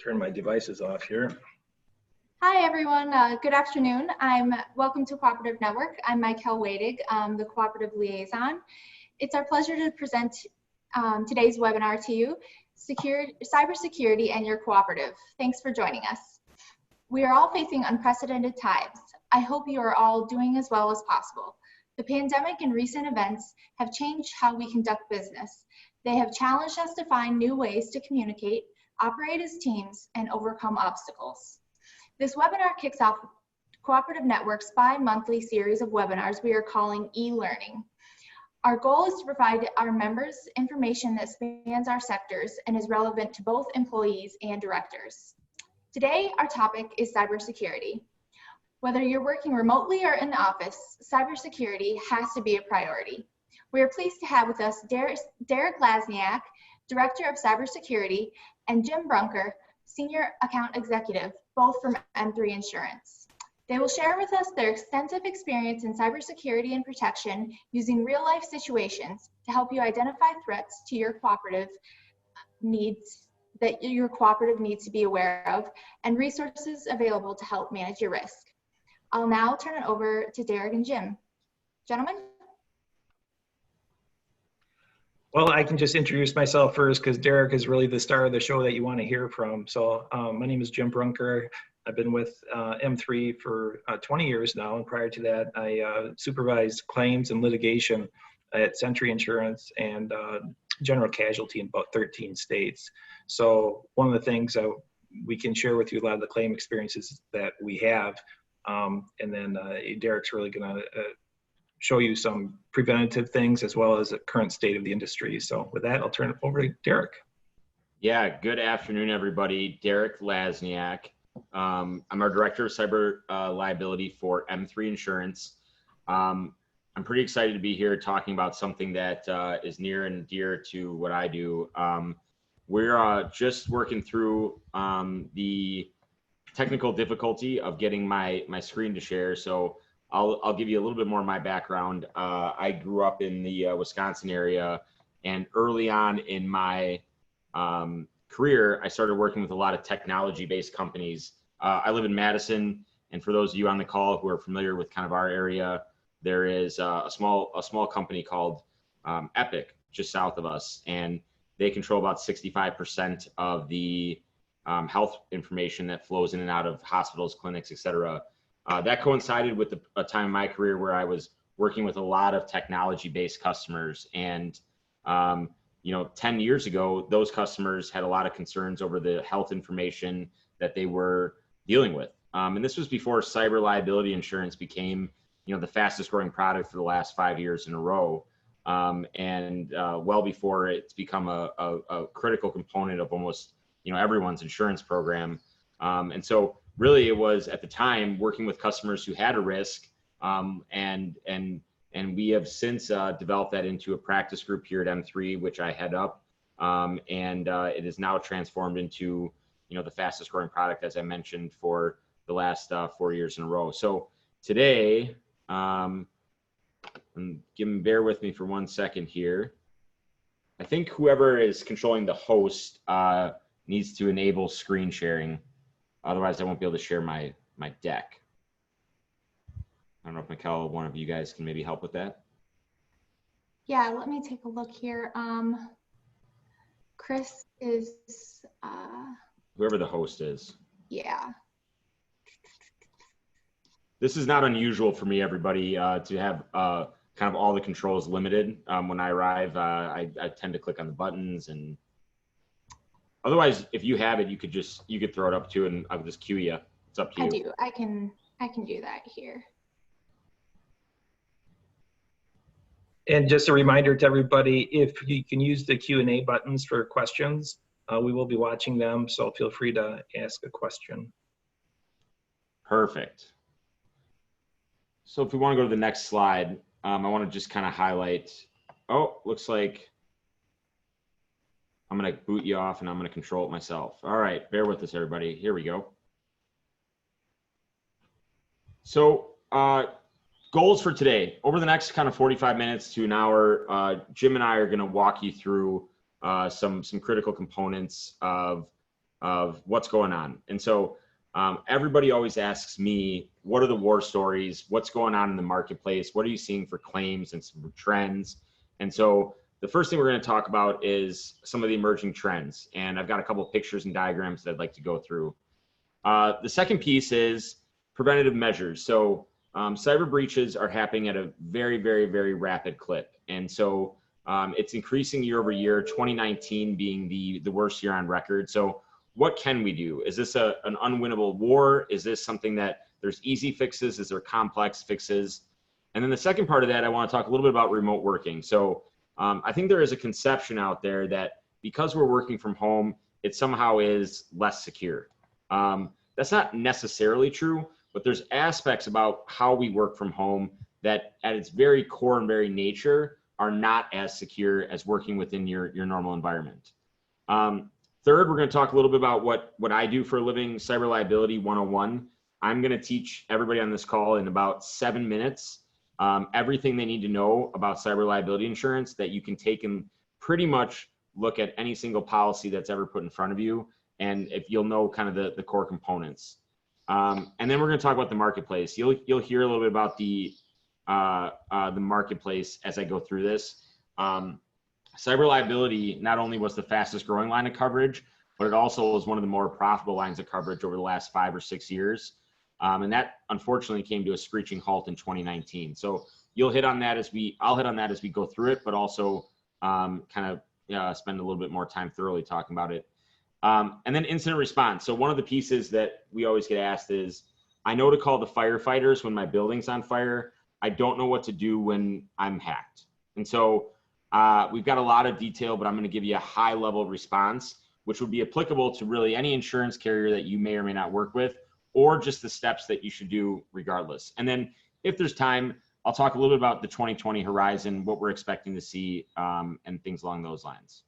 Turn my devices off here. Hi everyone, good afternoon. Welcome to Cooperative Network. I'm Michael Wadig, the Cooperative Liaison. It's our pleasure to present today's webinar to you, Cybersecurity and Your Cooperative. Thanks for joining us. We are all facing unprecedented times. I hope you are all doing as well as possible. The pandemic and recent events have changed how we conduct business. They have challenged us to find new ways to communicate, operate as teams, and overcome obstacles. This webinar kicks off Cooperative Network's bi-monthly series of webinars we are calling e-learning. Our goal is to provide our members information that spans our sectors and is relevant to both employees and directors. Today, our topic is cybersecurity. Whether you're working remotely or in the office, cybersecurity has to be a priority. We are pleased to have with us Derek Lasniak, Director of Cybersecurity, and Jim Brunker, Senior Account Executive, both from M3 Insurance. They will share with us their extensive experience in cybersecurity and protection using real-life situations to help you identify threats to your cooperative needs that your cooperative needs to be aware of and resources available to help manage your risk. I'll now turn it over to Derek and Jim. Gentlemen? Well, I can just introduce myself first because Derek is really the star of the show that you want to hear from. So my name is Jim Brunker. I've been with M3 for 20 years now, and prior to that, I supervised claims and litigation at Century Insurance and general casualty in about 13 states. So one of the things that we can share with you a lot of the claim experiences that we have, and then Derek's really going to show you some preventative things as well as the current state of the industry. So with that, I'll turn it over to Derek. Yeah, good afternoon, everybody. Derek Lasniak. I'm our Director of Cyber Liability for M3 Insurance. I'm pretty excited to be here talking about something that is near and dear to what I do. We're just working through the technical difficulty of getting my screen to share. So I'll give you a little bit more of my background. I grew up in the Wisconsin area, and early on in my career, I started working with a lot of technology-based companies. I live in Madison, and for those of you on the call who are familiar with kind of our area, there is a small company called Epic just south of us, and they control about 65% of the health information that flows in and out of hospitals, clinics, et cetera. That coincided with a time in my career where I was working with a lot of technology-based customers. And, 10 years ago, those customers had a lot of concerns over the health information that they were dealing with. And this was before cyber liability insurance became, the fastest growing product for the last 5 years in a row. And well before it's become a critical component of almost, everyone's insurance program. And so really, it was at the time working with customers who had a risk, and we have since developed that into a practice group here at M3, which I head up, and it is now transformed into the fastest growing product, as I mentioned, for the last 4 years in a row. So today, bear with me for 1 second here. I think whoever is controlling the host needs to enable screen sharing. Otherwise, I won't be able to share my deck. I don't know if Mikel, one of you guys can maybe help with that. Yeah, let me take a look here. Chris is... whoever the host is. Yeah. This is not unusual for me, everybody, to have kind of all the controls limited. When I arrive, I tend to click on the buttons, and otherwise, if you have it, you could throw it up too, and I'll just cue you. It's up to you. I do. I can do that here. And just a reminder to everybody, if you can use the Q&A buttons for questions, we will be watching them, so feel free to ask a question. Perfect. So if we want to go to the next slide, I want to just kind of highlight, looks like I'm going to boot you off and I'm going to control it myself. All right, bear with us, everybody. Here we go. So goals for today. Over the next kind of 45 minutes to an hour, Jim and I are going to walk you through some critical components of of what's going on. And so everybody always asks me, what are the war stories? What's going on in the marketplace? What are you seeing for claims and some trends? And so the first thing we're going to talk about is some of the emerging trends. And I've got a couple of pictures and diagrams that I'd like to go through. The second piece is preventative measures. So cyber breaches are happening at a very, very, very rapid clip. And so it's increasing year over year, 2019 being the worst year on record. So what can we do? Is this an unwinnable war? Is this something that there's easy fixes? Is there complex fixes? And then the second part of that, I want to talk a little bit about remote working. So I think there is a conception out there that because we're working from home, it somehow is less secure. That's not necessarily true, but there's aspects about how we work from home that at its very core and very nature are not as secure as working within your normal environment. Third, we're going to talk a little bit about what I do for a living, Cyber Liability 101. I'm going to teach everybody on this call in about 7 minutes everything they need to know about cyber liability insurance that you can take and pretty much look at any single policy that's ever put in front of you, and if you'll know kind of the core components. And then we're going to talk about the marketplace. You'll hear a little bit about the marketplace as I go through this. Cyber liability not only was the fastest growing line of coverage, but it also was one of the more profitable lines of coverage over the last 5 or 6 years. And that unfortunately came to a screeching halt in 2019. So I'll hit on that as we go through it, but also kind of spend a little bit more time thoroughly talking about it. And then incident response. So one of the pieces that we always get asked is, I know to call the firefighters when my building's on fire. I don't know what to do when I'm hacked. And so we've got a lot of detail, but I'm going to give you a high level response, which would be applicable to really any insurance carrier that you may or may not work with, or just the steps that you should do regardless. And then if there's time, I'll talk a little bit about the 2020 horizon, what we're expecting to see, and things along those lines.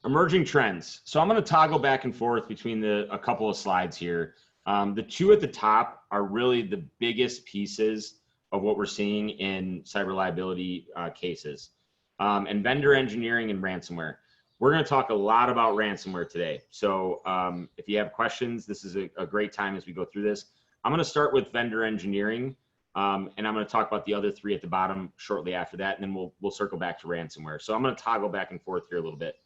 Emerging trends. So I'm going to toggle back and forth between a couple of slides here. The two at the top are really the biggest pieces of what we're seeing in cyber liability cases, and vendor engineering and ransomware. We're going to talk a lot about ransomware today. So if you have questions, this is a great time as we go through this. I'm going to start with vendor engineering, and I'm going to talk about the other three at the bottom shortly after that, and then we'll circle back to ransomware. So I'm going to toggle back and forth here a little bit.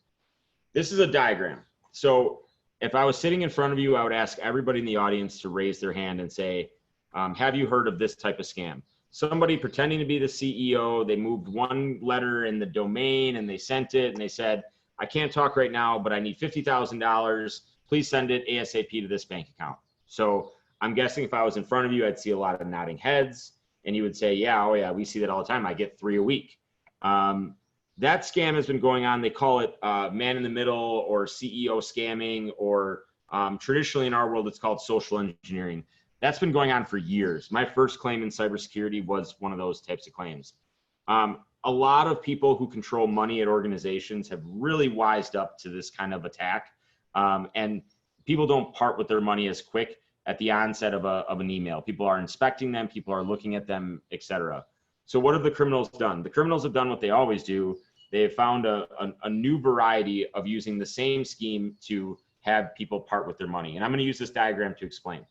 This is a diagram. So if I was sitting in front of you, I would ask everybody in the audience to raise their hand and say, have you heard of this type of scam? Somebody pretending to be the CEO, they moved one letter in the domain and they sent it and they said, I can't talk right now, but I need $50,000. Please send it ASAP to this bank account. So I'm guessing if I was in front of you, I'd see a lot of nodding heads and you would say, yeah, oh yeah, we see that all the time. I get 3 a week. That scam has been going on. They call it man in the middle or CEO scamming, or traditionally in our world, it's called social engineering. That's been going on for years. My first claim in cybersecurity was one of those types of claims. A lot of people who control money at organizations have really wised up to this kind of attack. And people don't part with their money as quick at the onset of an email. People are inspecting them, people are looking at them, etc. So what have the criminals done? The criminals have done what they always do. They have found a new variety of using the same scheme to have people part with their money. And I'm going to use this diagram to explain.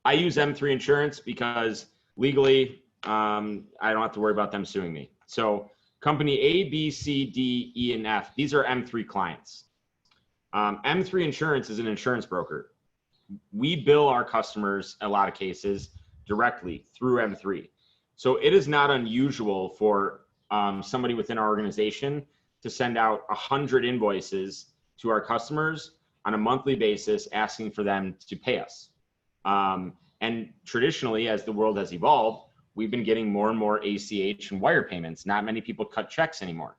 I use M3 insurance because legally, I don't have to worry about them suing me. So company A, B, C, D, E, and F, these are M3 clients. M3 insurance is an insurance broker. We bill our customers, in a lot of cases, directly through M3. So it is not unusual for somebody within our organization to send out 100 invoices to our customers on a monthly basis, asking for them to pay us. And traditionally, as the world has evolved, we've been getting more and more ACH and wire payments. Not many people cut checks anymore.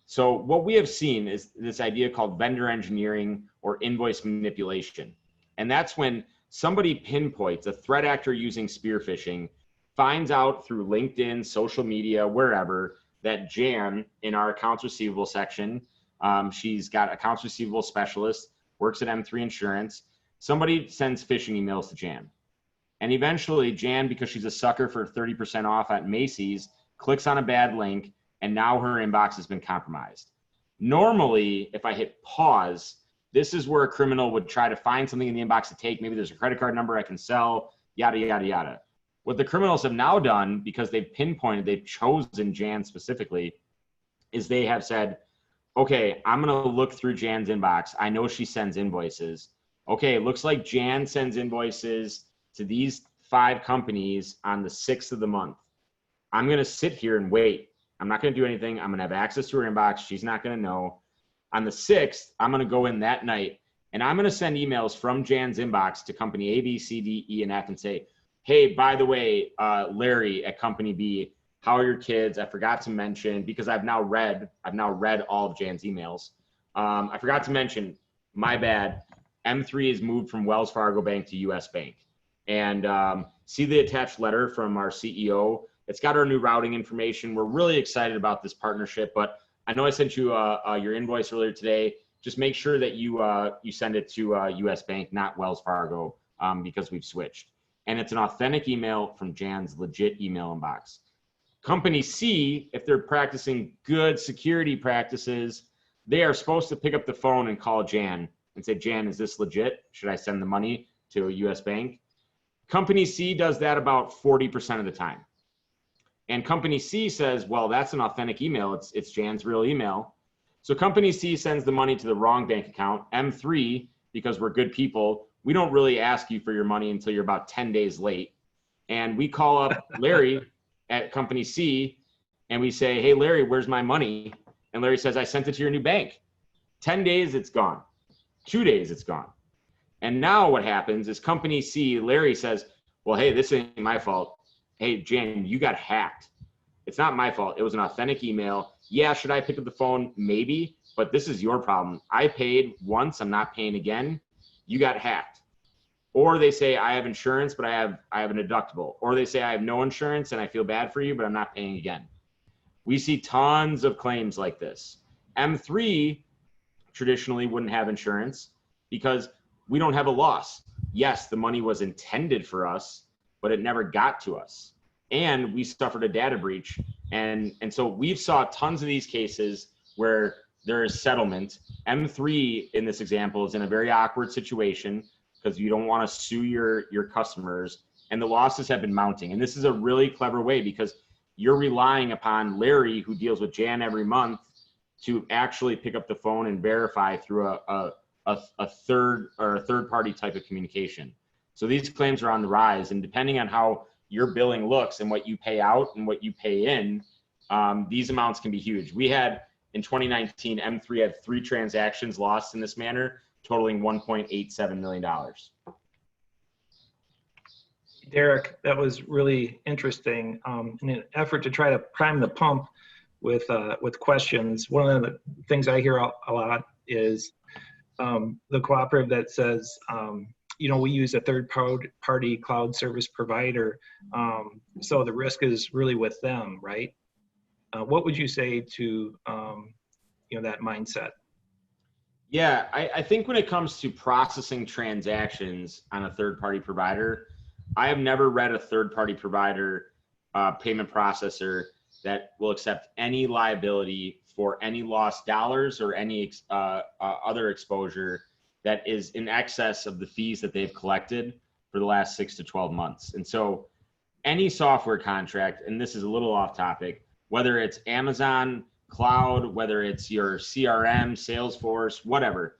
So what we have seen is this idea called vendor engineering or invoice manipulation. And that's when somebody pinpoints, a threat actor using spear phishing, finds out through LinkedIn, social media, wherever, that Jan in our accounts receivable section, she's got accounts receivable specialist, works at M3 Insurance. Somebody sends phishing emails to Jan. And eventually Jan, because she's a sucker for 30% off at Macy's, clicks on a bad link, and now her inbox has been compromised. Normally, if I hit pause, this is where a criminal would try to find something in the inbox to take. Maybe there's a credit card number I can sell, yada, yada, yada. What the criminals have now done, because they've pinpointed, they've chosen Jan specifically, is they have said, okay, I'm going to look through Jan's inbox. I know she sends invoices. Okay, it looks like Jan sends invoices to these 5 companies on the 6th of the month. I'm going to sit here and wait. I'm not going to do anything. I'm going to have access to her inbox. She's not going to know. On the 6th, I'm going to go in that night, and I'm going to send emails from Jan's inbox to company A, B, C, D, E, and F and say, hey, by the way, Larry at company B, how are your kids? I forgot to mention, because I've now read all of Jan's emails. I forgot to mention, my bad, M3 has moved from Wells Fargo Bank to US Bank. And see the attached letter from our CEO. It's got our new routing information. We're really excited about this partnership, but I know I sent you your invoice earlier today. Just make sure that you send it to US Bank, not Wells Fargo, because we've switched. And it's an authentic email from Jan's legit email inbox. Company C, if they're practicing good security practices, they are supposed to pick up the phone and call Jan and say, Jan, is this legit? Should I send the money to a US Bank? Company C does that about 40% of the time. And company C says, well, that's an authentic email. It's Jan's real email. So company C sends the money to the wrong bank account. M3, because we're good people, we don't really ask you for your money until you're about 10 days late. And we call up Larry at company C and we say, hey, Larry, where's my money? And Larry says, I sent it to your new bank. 10 days, it's gone. 2 days, it's gone. And now what happens is company C, Larry says, well, hey, this ain't my fault. Hey, Jan, you got hacked. It's not my fault. It was an authentic email. Yeah, should I pick up the phone? Maybe, but this is your problem. I paid once, I'm not paying again. You got hacked. Or they say, I have insurance, but I have a deductible. Or they say, I have no insurance and I feel bad for you, but I'm not paying again. We see tons of claims like this. M3 traditionally wouldn't have insurance because we don't have a loss. Yes, the money was intended for us, but it never got to us. And we suffered a data breach. And so we've saw tons of these cases where there is settlement. M3 in this example is in a very awkward situation because you don't want to sue your customers, and the losses have been mounting. And this is a really clever way because you're relying upon Larry, who deals with Jan every month, to actually pick up the phone and verify through a third party type of communication. So these claims are on the rise, and depending on how your billing looks and what you pay out and what you pay in, these amounts can be huge. We had in 2019, M3 had 3 transactions lost in this manner, totaling $1.87 million. Derek, that was really interesting. In an effort to try to prime the pump with questions, one of the things I hear a lot is the cooperative that says, we use a third-party cloud service provider, so the risk is really with them, right? What would you say to that mindset? Yeah, I think when it comes to processing transactions on a third-party provider, I have never read a third-party provider payment processor that will accept any liability for any lost dollars or any other exposure that is in excess of the fees that they've collected for the last 6 to 12 months. And so any software contract, and this is a little off topic, whether it's Amazon Cloud, whether it's your CRM, Salesforce, whatever,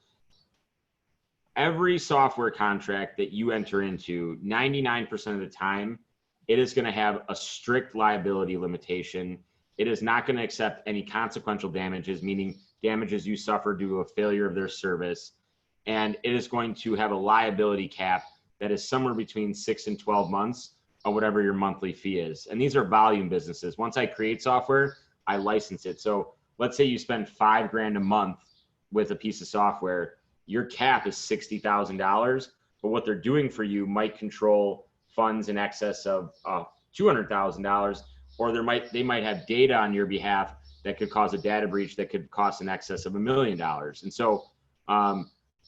every software contract that you enter into, 99% of the time, it is going to have a strict liability limitation. It is not going to accept any consequential damages, meaning damages you suffer due to a failure of their service. And it is going to have a liability cap that is somewhere between 6 and 12 months of whatever your monthly fee is. And these are volume businesses. Once I create software, I license it. So let's say you spend $5,000 a month with a piece of software, your cap is $60,000, but what they're doing for you might control funds in excess of $200,000, or they might have data on your behalf that could cause a data breach that could cost in excess of $1 million. And so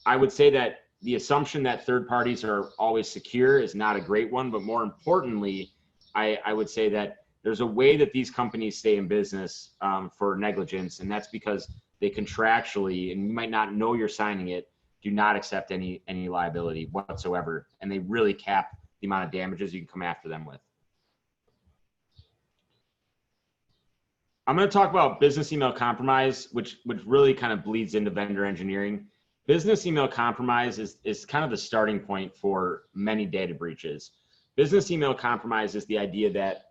I would say that the assumption that third parties are always secure is not a great one, but more importantly, I would say that there's a way that these companies stay in business for negligence, and that's because they contractually, and you might not know you're signing it, do not accept any liability whatsoever, and they really cap the amount of damages you can come after them with. I'm going to talk about business email compromise, which really kind of bleeds into vendor engineering. Business email compromise is kind of the starting point for many data breaches. Business email compromise is the idea that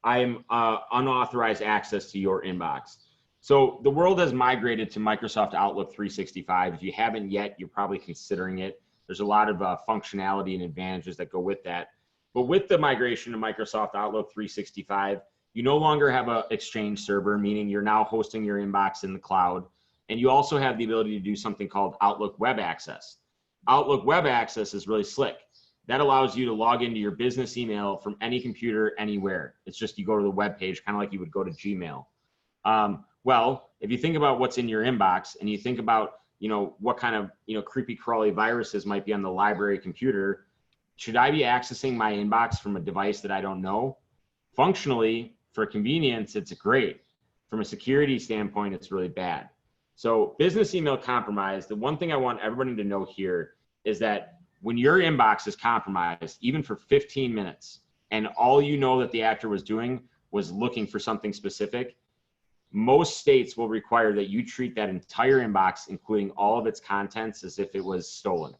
I'm unauthorized access to your inbox. So the world has migrated to Microsoft Outlook 365. If you haven't yet, you're probably considering it. There's a lot of functionality and advantages that go with that. But with the migration to Microsoft Outlook 365, you no longer have an Exchange server, meaning you're now hosting your inbox in the cloud. And you also have the ability to do something called Outlook Web Access. Outlook Web Access is really slick. That allows you to log into your business email from any computer, anywhere. It's just you go to the web page, kind of like you would go to Gmail. Well, if you think about what's in your inbox and you think about, what kind of, creepy crawly viruses might be on the library computer, should I be accessing my inbox from a device that I don't know? Functionally, for convenience, it's great. From a security standpoint, it's really bad. So business email compromise, the one thing I want everybody to know here is that when your inbox is compromised, even for 15 minutes, and all you know that the actor was doing was looking for something specific, most states will require that you treat that entire inbox, including all of its contents, as if it was stolen.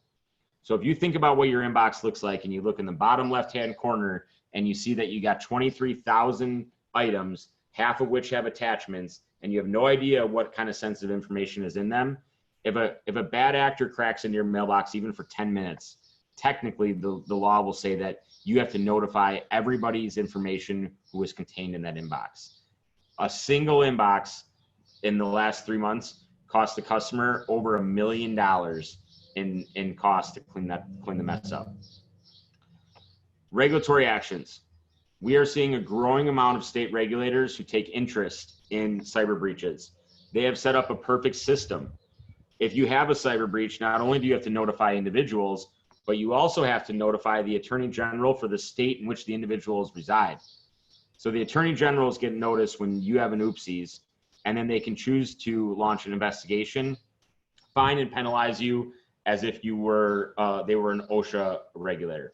So if you think about what your inbox looks like and you look in the bottom left-hand corner and you see that you got 23,000 items, half of which have attachments, and you have no idea what kind of sensitive information is in them, if a bad actor cracks into your mailbox even for 10 minutes, technically the law will say that you have to notify everybody's information who is contained in that inbox. A single inbox in the last 3 months cost the customer over $1 million in cost to clean the mess up. Regulatory actions. We are seeing a growing amount of state regulators who take interest in cyber breaches. They have set up a perfect system. If you have a cyber breach, not only do you have to notify individuals, but you also have to notify the Attorney General for the state in which the individuals reside. So the Attorney Generals get notice when you have an oopsies, and then they can choose to launch an investigation, fine and penalize you as if you were they were an OSHA regulator.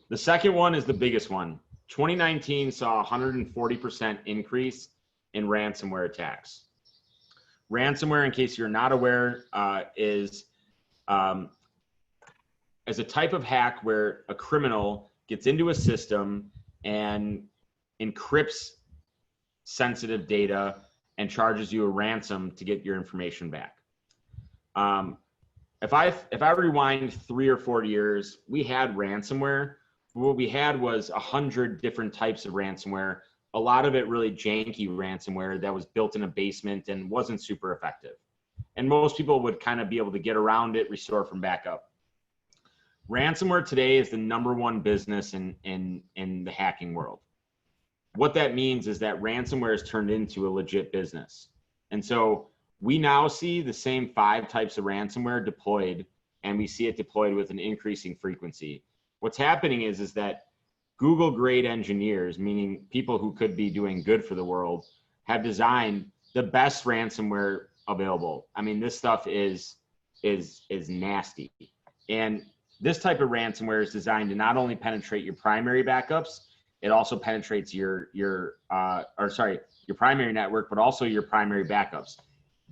The second one is the biggest one. 2019 saw a 140% increase in ransomware attacks. Ransomware, in case you're not aware, is a type of hack where a criminal gets into a system and encrypts sensitive data and charges you a ransom to get your information back. If I rewind 3 or 4 years, we had ransomware. What we had was 100 different types of ransomware. A lot of it really janky ransomware that was built in a basement and wasn't super effective. And most people would kind of be able to get around it, restore from backup. Ransomware today is the #1 business in the hacking world. What that means is that ransomware is turned into a legit business. And so we now see the same 5 types of ransomware deployed, and we see it deployed with an increasing frequency. What's happening is that Google grade engineers, meaning people who could be doing good for the world, have designed the best ransomware available. I mean, this stuff is nasty. And this type of ransomware is designed to not only penetrate your primary backups, it also penetrates your primary network, but also your primary backups.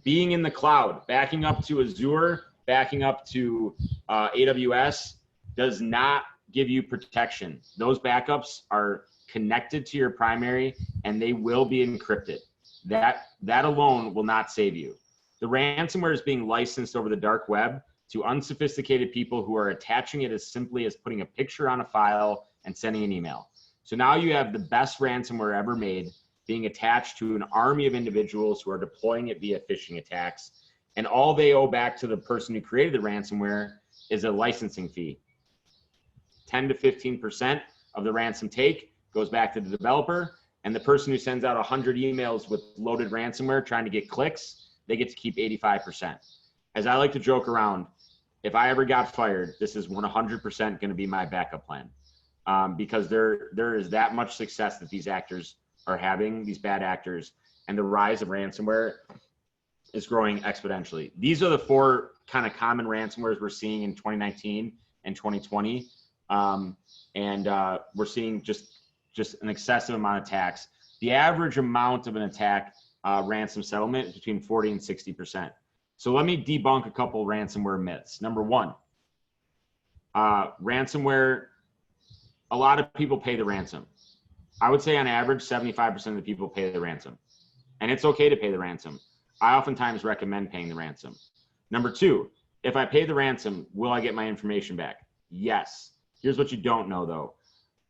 Being in the cloud, backing up to Azure, backing up to AWS does not give you protection. Those backups are connected to your primary and they will be encrypted. That alone will not save you. The ransomware is being licensed over the dark web to unsophisticated people who are attaching it as simply as putting a picture on a file and sending an email. So now you have the best ransomware ever made being attached to an army of individuals who are deploying it via phishing attacks. And all they owe back to the person who created the ransomware is a licensing fee. 10 to 15% of the ransom take goes back to the developer, and the person who sends out 100 emails with loaded ransomware trying to get clicks, they get to keep 85%. as I like to joke around, if I ever got fired, this is 100% going to be my backup plan, because there is that much success that these actors are having, these bad actors, and the rise of ransomware is growing exponentially. These are the 4 kind of common ransomwares we're seeing in 2019 and 2020, we're seeing just an excessive amount of attacks. The average amount of an attack, ransom settlement, is between 40 and 60%. So let me debunk a couple ransomware myths. Number 1, ransomware, a lot of people pay the ransom. I would say on average, 75% of the people pay the ransom. And it's okay to pay the ransom. I oftentimes recommend paying the ransom. Number 2, if I pay the ransom, will I get my information back? Yes. Here's what you don't know though.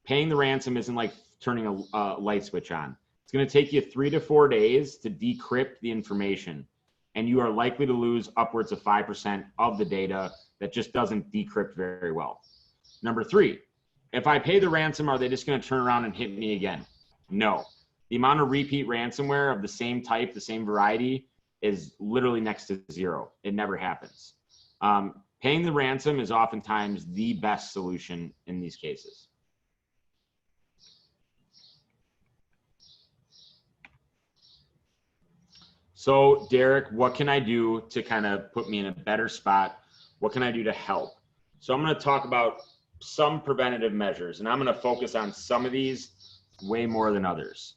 Paying the ransom isn't like turning a light switch on. It's going to take you 3 to 4 days to decrypt the information. And you are likely to lose upwards of 5% of the data that just doesn't decrypt very well. Number 3, if I pay the ransom, are they just going to turn around and hit me again? No. The amount of repeat ransomware of the same type, the same variety, is literally next to 0. It never happens. Paying the ransom is oftentimes the best solution in these cases. So Derek, what can I do to kind of put me in a better spot? What can I do to help? So I'm going to talk about some preventative measures, and I'm going to focus on some of these way more than others.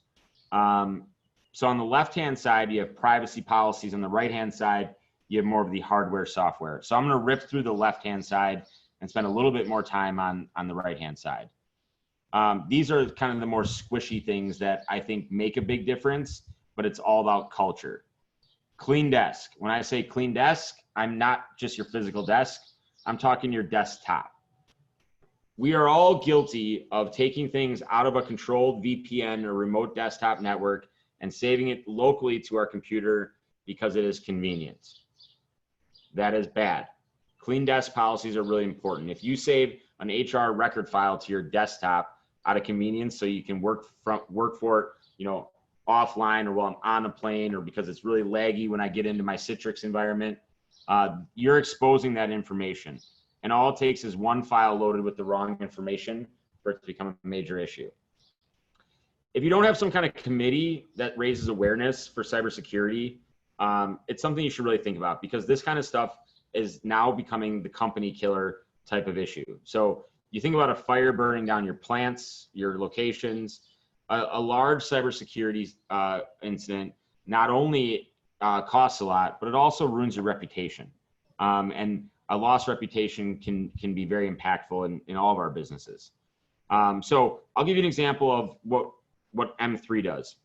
So on the left-hand side, you have privacy policies. On the right-hand side, you have more of the hardware software. So I'm going to rip through the left-hand side and spend a little bit more time on the right-hand side. These are kind of the more squishy things that I think make a big difference, but it's all about culture. Clean desk. When I say clean desk, I'm not just your physical desk. I'm talking your desktop. We are all guilty of taking things out of a controlled VPN or remote desktop network and saving it locally to our computer because it is convenient. That is bad. Clean desk policies are really important. If you save an HR record file to your desktop out of convenience so you can work for it, you know, offline or while I'm on a plane or because it's really laggy when I get into my Citrix environment, you're exposing that information. And all it takes is one file loaded with the wrong information for it to become a major issue. If you don't have some kind of committee that raises awareness for cybersecurity, it's something you should really think about, because this kind of stuff is now becoming the company killer type of issue. So you think about a fire burning down your plants, your locations, a large cybersecurity incident not only costs a lot, but it also ruins your reputation. And a lost reputation can be very impactful in all of our businesses. So I'll give you an example of what M3 does.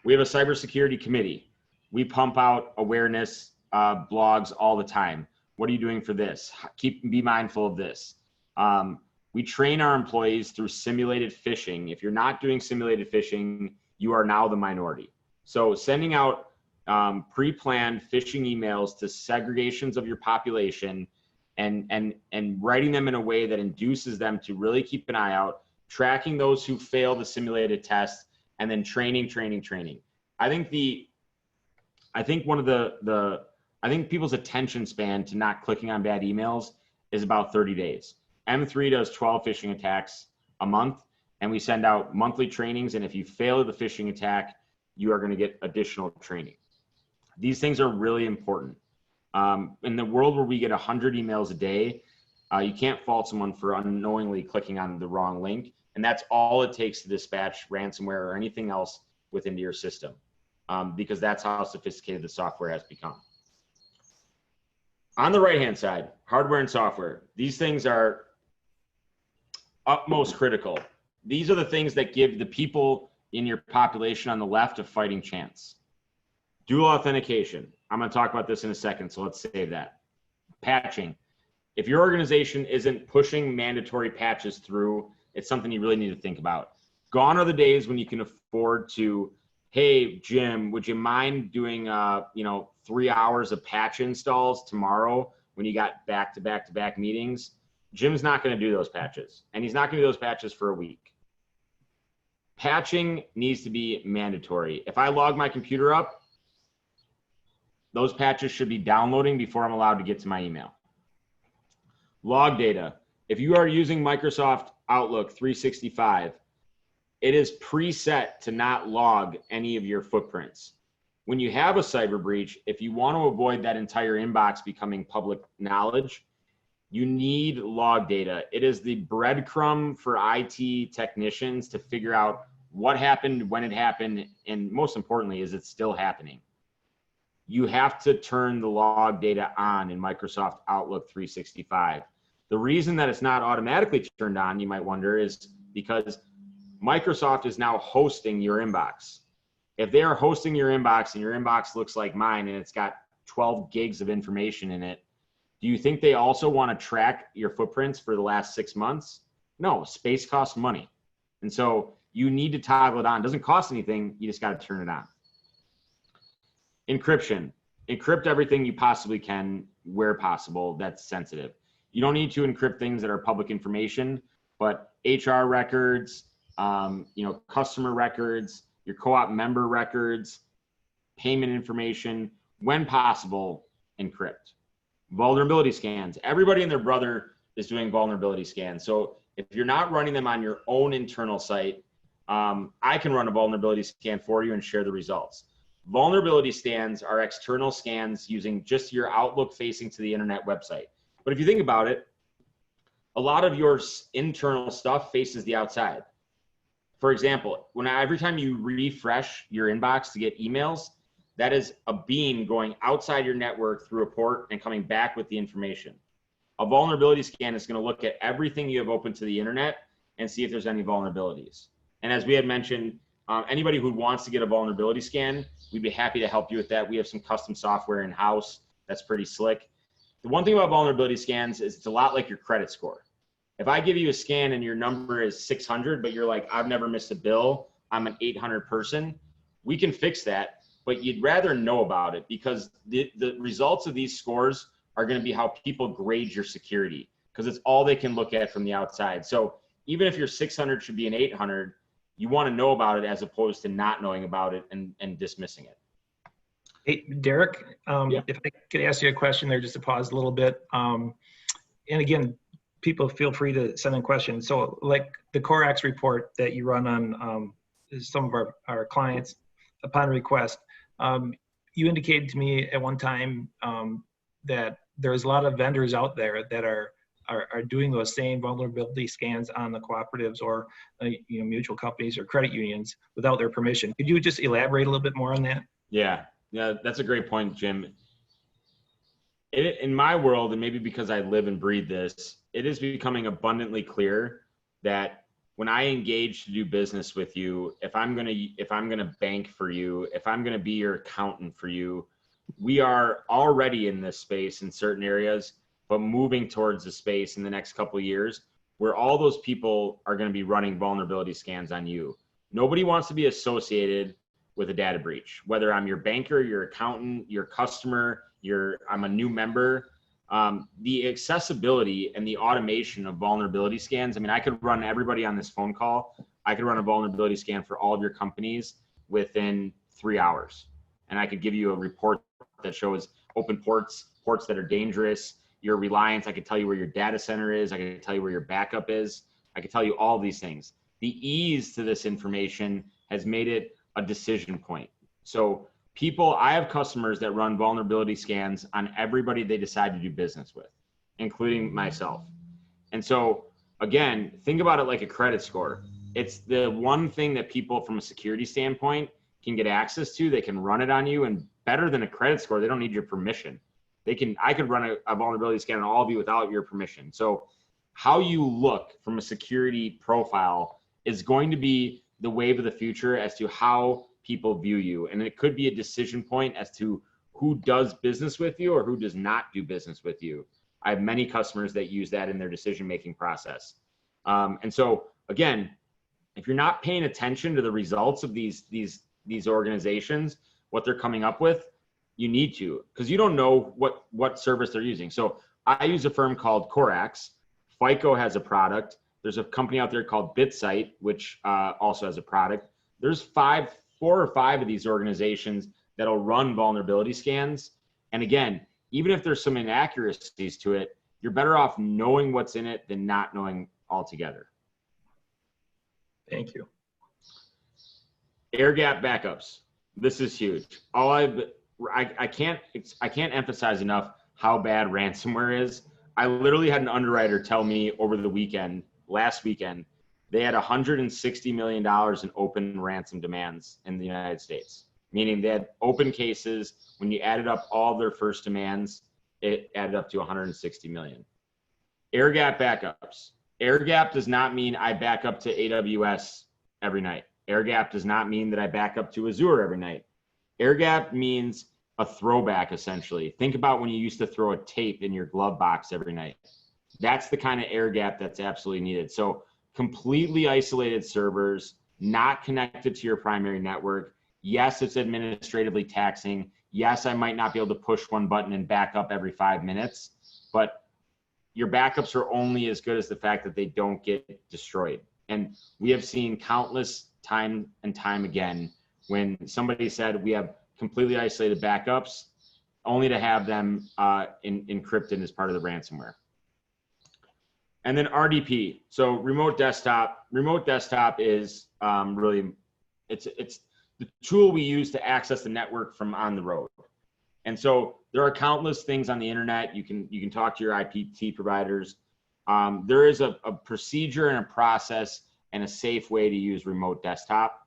We have a cybersecurity committee. We pump out awareness blogs all the time. What are you doing for this? Be mindful of this. We train our employees through simulated phishing. If you're not doing simulated phishing, you are now the minority. So sending out pre-planned phishing emails to segregations of your population and writing them in a way that induces them to really keep an eye out, tracking those who fail the simulated test, and then training. I think people's attention span to not clicking on bad emails is about 30 days. M3 does 12 phishing attacks a month, and we send out monthly trainings. And if you fail the phishing attack, you are going to get additional training. These things are really important. In the world where we get 100 emails a day, you can't fault someone for unknowingly clicking on the wrong link. And that's all it takes to dispatch ransomware or anything else within your system, because that's how sophisticated the software has become. On the right-hand side, hardware and software. These things are utmost critical. These are the things that give the people in your population on the left a fighting chance. Dual authentication. I'm going to talk about this in a second, so let's save that. Patching. If your organization isn't pushing mandatory patches through, it's something you really need to think about. Gone are the days when you can afford to, hey, Jim, would you mind doing 3 hours of patch installs tomorrow when you got back-to-back meetings? Jim's not going to do those patches, and he's not going to do those patches for a week. Patching needs to be mandatory. If I log my computer up, those patches should be downloading before I'm allowed to get to my email. Log data. If you are using Microsoft Outlook 365, it is preset to not log any of your footprints. When you have a cyber breach, if you want to avoid that entire inbox becoming public knowledge, you need log data. It is the breadcrumb for IT technicians to figure out what happened, when it happened, and most importantly, is it still happening? You have to turn the log data on in Microsoft Outlook 365. The reason that it's not automatically turned on, you might wonder, is because Microsoft is now hosting your inbox. If they are hosting your inbox and your inbox looks like mine and it's got 12 gigs of information in it, do you think they also want to track your footprints for the last 6 months? No, space costs money. And so you need to toggle it on. It doesn't cost anything, you just got to turn it on. Encryption. Encrypt everything you possibly can where possible that's sensitive. You don't need to encrypt things that are public information, but HR records, customer records, your co-op member records, payment information, when possible, encrypt. Vulnerability scans. Everybody and their brother is doing vulnerability scans. So if you're not running them on your own internal site, I can run a vulnerability scan for you and share the results. Vulnerability scans are external scans using just your Outlook facing to the internet website. But if you think about it, a lot of your internal stuff faces the outside. For example, every time you refresh your inbox to get emails, that is a beam going outside your network through a port and coming back with the information. A vulnerability scan is going to look at everything you have open to the internet and see if there's any vulnerabilities. And as we had mentioned, anybody who wants to get a vulnerability scan, we'd be happy to help you with that. We have some custom software in-house that's pretty slick. The one thing about vulnerability scans is it's a lot like your credit score. If I give you a scan and your number is 600, but you're like, I've never missed a bill, I'm an 800 person, we can fix that, but you'd rather know about it because the results of these scores are going to be how people grade your security because it's all they can look at from the outside. So even if your 600 should be an 800, you want to know about it as opposed to not knowing about it and dismissing it. Hey, Derek, Yeah. if I could ask you a question there just to pause a little bit. And again, people feel free to send in questions. So like the CORAX report that you run on some of our clients upon request, you indicated to me at one time that there's a lot of vendors out there that are doing those same vulnerability scans on the cooperatives or mutual companies or credit unions without their permission. Could you just elaborate a little bit more on that? Yeah, that's a great point, Jim. In my world, and maybe because I live and breathe this, it is becoming abundantly clear that when I engage to do business with you, if I'm gonna bank for you, if I'm gonna be your accountant for you, we are already in this space in certain areas, but moving towards the space in the next couple of years where all those people are going to be running vulnerability scans on you. Nobody wants to be associated with a data breach, whether I'm your banker, your accountant, your customer, I'm a new member. The accessibility and the automation of vulnerability scans. I mean, I could run everybody on this phone call. I could run a vulnerability scan for all of your companies within 3 hours. And I could give you a report that shows open ports that are dangerous, your reliance. I could tell you where your data center is. I could tell you where your backup is. I could tell you all these things. The ease to this information has made it a decision point. So I have customers that run vulnerability scans on everybody they decide to do business with, including myself. And so again, think about it like a credit score. It's the one thing that people from a security standpoint can get access to. They can run it on you, and better than a credit score, they don't need your permission. I could run a vulnerability scan on all of you without your permission. So how you look from a security profile is going to be the wave of the future as to how people view you. And it could be a decision point as to who does business with you or who does not do business with you. I have many customers that use that in their decision-making process. And so again, if you're not paying attention to the results of these organizations, what they're coming up with, you need to, because you don't know what service they're using. So I use a firm called CORAX. FICO has a product. There's a company out there called BitSite, which also has a product. There's 4 or 5 of these organizations that'll run vulnerability scans. And again, even if there's some inaccuracies to it, you're better off knowing what's in it than not knowing altogether. Thank you. Air gap backups. This is huge. I can't emphasize enough how bad ransomware is. I literally had an underwriter tell me over the weekend, last weekend, they had $160 million in open ransom demands in the United States, meaning they had open cases. When you added up all their first demands, it added up to 160 million. Air gap backups. Air gap does not mean I back up to AWS every night. Air gap does not mean that I back up to Azure every night. Air gap means a throwback, essentially. Think about when you used to throw a tape in your glove box every night. That's the kind of air gap that's absolutely needed. So completely isolated servers, not connected to your primary network. Yes, it's administratively taxing. Yes, I might not be able to push one button and back up every 5 minutes, but your backups are only as good as the fact that they don't get destroyed. And we have seen countless time and time again when somebody said we have completely isolated backups, only to have them encrypted as part of the ransomware. And then RDP, so remote desktop. Remote desktop is really, it's the tool we use to access the network from on the road. And so there are countless things on the internet. You can talk to your IPT providers. There is a procedure and a process and a safe way to use remote desktop.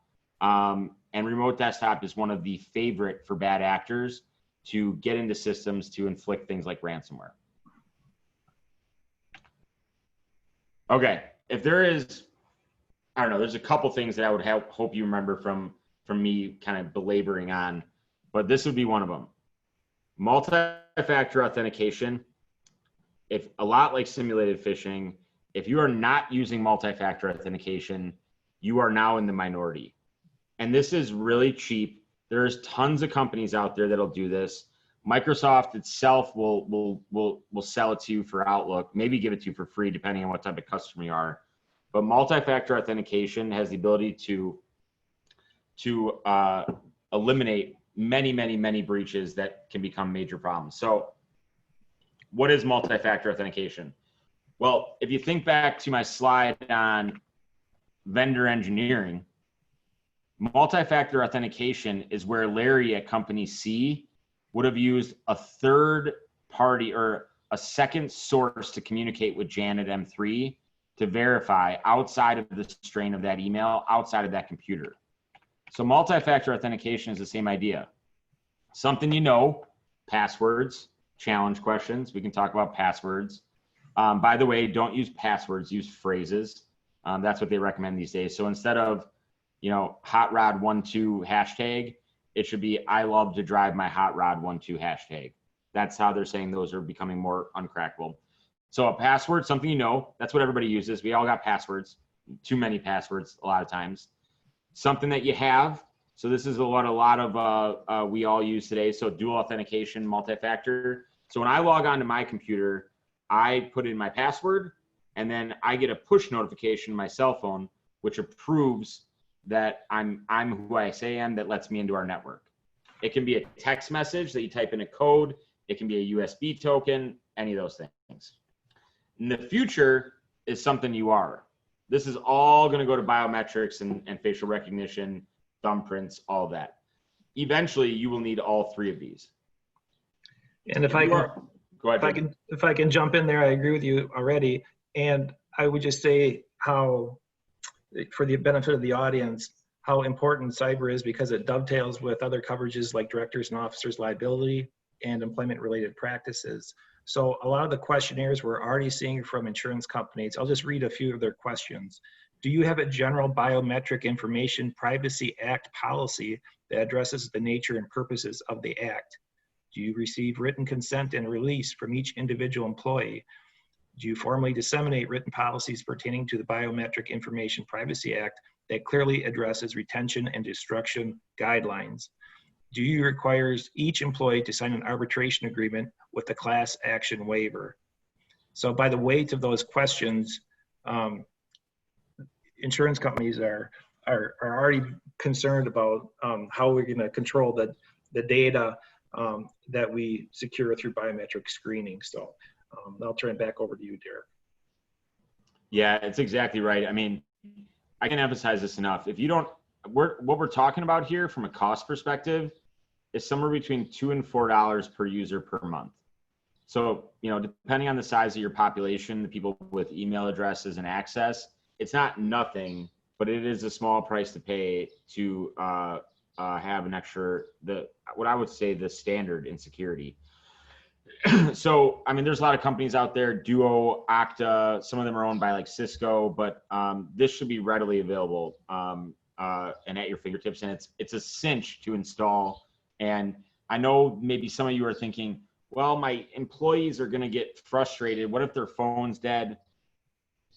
And remote desktop is one of the favorite for bad actors to get into systems to inflict things like ransomware. Okay, if there is, I don't know, there's a couple things that I would hope you remember from me kind of belaboring on, but this would be one of them. Multi-factor authentication, if a lot like simulated phishing, if you are not using multi-factor authentication, you are now in the minority. And this is really cheap. There's tons of companies out there that'll do this. Microsoft itself will sell it to you for Outlook, maybe give it to you for free, depending on what type of customer you are. But multi-factor authentication has the ability to eliminate many breaches that can become major problems. So what is multi-factor authentication? Well, if you think back to my slide on vendor engineering, multi-factor authentication is where Larry at company C would have used a third party or a second source to communicate with Jan at M3 to verify outside of the strain of that email, outside of that computer. So multi-factor authentication is the same idea. Something you know, passwords, challenge questions. We can talk about passwords. By the way, don't use passwords, use phrases. That's what they recommend these days. So instead of, hot rod 12 hashtag, it should be I love to drive my hot rod 12 hashtag. That's how they're saying those are becoming more uncrackable. So a password, something you know, that's what everybody uses. We all got passwords, too many passwords a lot of times. Something that you have. So this is what a lot of we all use today. So dual authentication, multi-factor. So when I log on to my computer, I put in my password, and then I get a push notification on my cell phone, which approves that I'm who I say I am, that lets me into our network. It can be a text message that you type in a code. It can be a USB token, any of those things. In the future is something you are. This is all going to go to biometrics and facial recognition, thumbprints, all that. Eventually, you will need all three of these. And if I can jump in there, I agree with you already. And I would just say how, for the benefit of the audience, how important cyber is, because it dovetails with other coverages like directors and officers liability and employment related practices. So a lot of the questionnaires we're already seeing from insurance companies, I'll just read a few of their questions. Do you have a general biometric information privacy act policy that addresses the nature and purposes of the act? Do you receive written consent and release from each individual employee? Do you formally disseminate written policies pertaining to the Biometric Information Privacy Act that clearly addresses retention and destruction guidelines? Do you require each employee to sign an arbitration agreement with a class action waiver? So by the weight of those questions, insurance companies are already concerned about how we're going to control the data that we secure through biometric screening. So I'll turn it back over to you, Derek. Yeah, it's exactly right. I mean, I can emphasize this enough. If you don't, what we're talking about here from a cost perspective is somewhere between $2 and $4 per user per month. So, depending on the size of your population, the people with email addresses and access, it's not nothing, but it is a small price to pay to have an extra, what I would say the standard in security. So, I mean, there's a lot of companies out there, Duo, Okta, some of them are owned by like Cisco, but this should be readily available and at your fingertips. And it's a cinch to install. And I know maybe some of you are thinking, well, my employees are going to get frustrated. What if their phone's dead?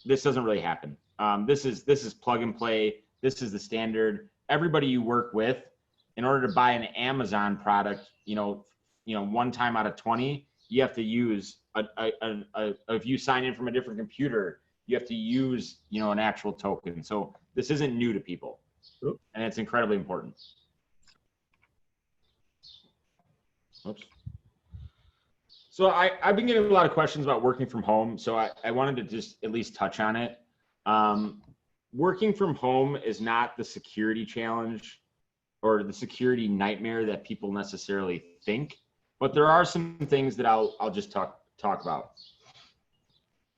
This doesn't really happen. This is plug and play. This is the standard. Everybody you work with, in order to buy an Amazon product, one time out of 20, you have to use if you sign in from a different computer, you have to use, an actual token. So this isn't new to people, and it's incredibly important. Oops. So I've been getting a lot of questions about working from home. So I wanted to just at least touch on it. Working from home is not the security challenge or the security nightmare that people necessarily think, but there are some things that I'll just talk about.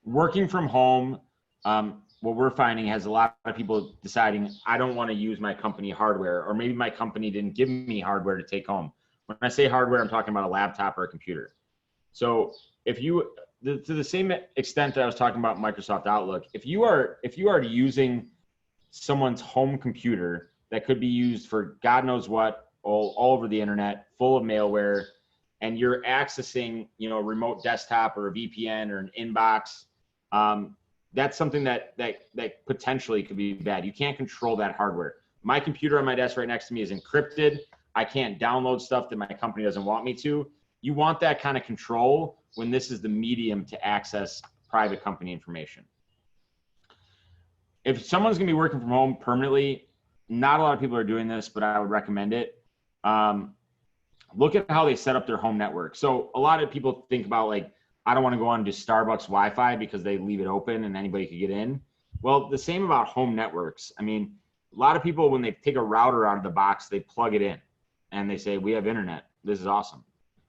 Working from home, what we're finding has a lot of people deciding, I don't want to use my company hardware, or maybe my company didn't give me hardware to take home. When I say hardware, I'm talking about a laptop or a computer. So if you, to the same extent that I was talking about Microsoft Outlook, if you are using someone's home computer that could be used for God knows what, all over the internet, full of malware, and you're accessing, a remote desktop or a VPN or an inbox, that's something that potentially could be bad. You can't control that hardware. My computer on my desk right next to me is encrypted. I can't download stuff that my company doesn't want me to. You want that kind of control when this is the medium to access private company information. If someone's gonna be working from home permanently, not a lot of people are doing this, but I would recommend it. Look at how they set up their home network. So a lot of people think about like, I don't wanna go on to Starbucks Wi-Fi because they leave it open and anybody could get in. Well, the same about home networks. I mean, a lot of people, when they take a router out of the box, they plug it in and they say, we have internet, this is awesome.